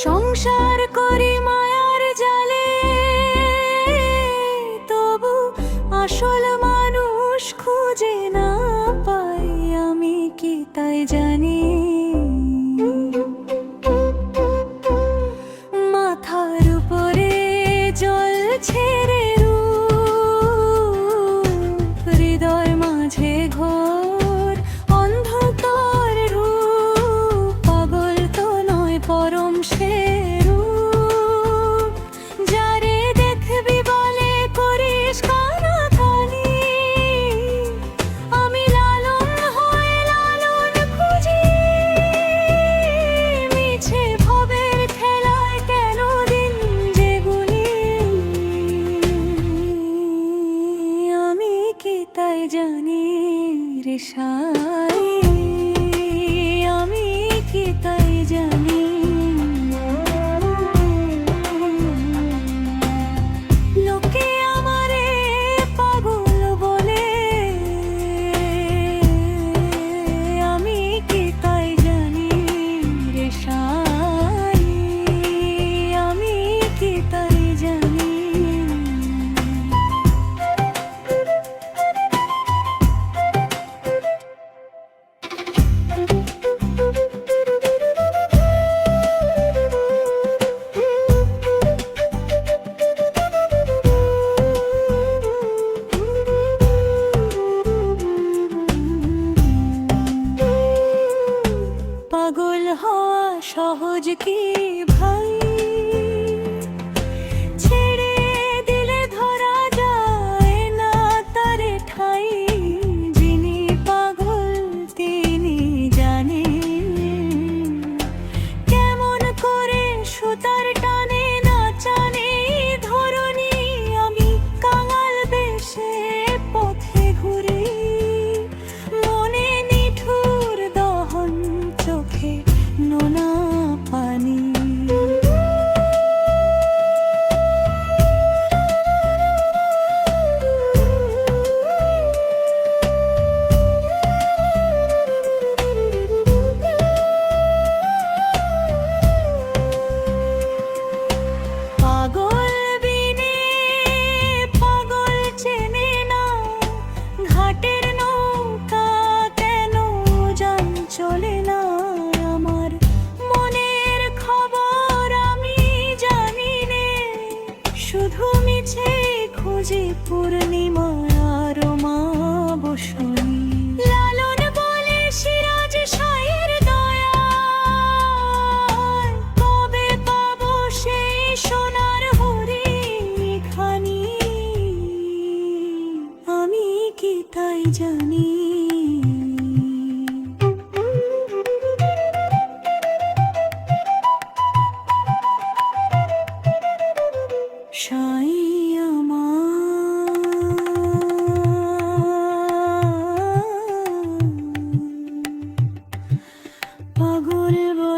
সংসার করি মায়ার জালে, তবু আসল মানুষ খুঁজে না পাই। আমি কি তাই জানি? মাথার উপরে জল ছেড়ে রূপ, হৃদয় মাঝে ঘোর অন্ধকার রূপ। পাগল তো নয় পরম সে রূপ, যারে দেখবি বলে করিস কানাকানি। আমি লালন হয়ে লালন খুঁজি, মিছে ভবের খেলায় কেন দিন যে গুনি। আমি কি তাই জানি রে সাই, আমি কি তাই জানি? লোকে আমারে পাগল বলে, আমি কি তাই জানি রে সাই, আমি কি তাই জানি? পাগল হওয়া সহজ কি ভাই? ছেড়ে দিলে ধরা যায় না তারে ঠাই। যিনি পাগল তিনি জানেন, কেমন করে সুতার টানে না জানে ধরণী। আমি কাঙাল বেশে পথে ঘুরি, মনে নিঠুর দহন, চোখে নোনা পানি। পাগল বিনে পাগল চেনে না, ঘাটের নৌকা কেন যান চলে না। আমার মনের খবর আমি জানি নে, শুধু মিছে খুঁজি পূর্ণিমার মা বসনি। লালন বলে সিরাজ শাহের দয়া, কবে পাবো সেই সোনার হরিণখানি। আমি কি তাই জানি? সাই আমার পাগল বলে।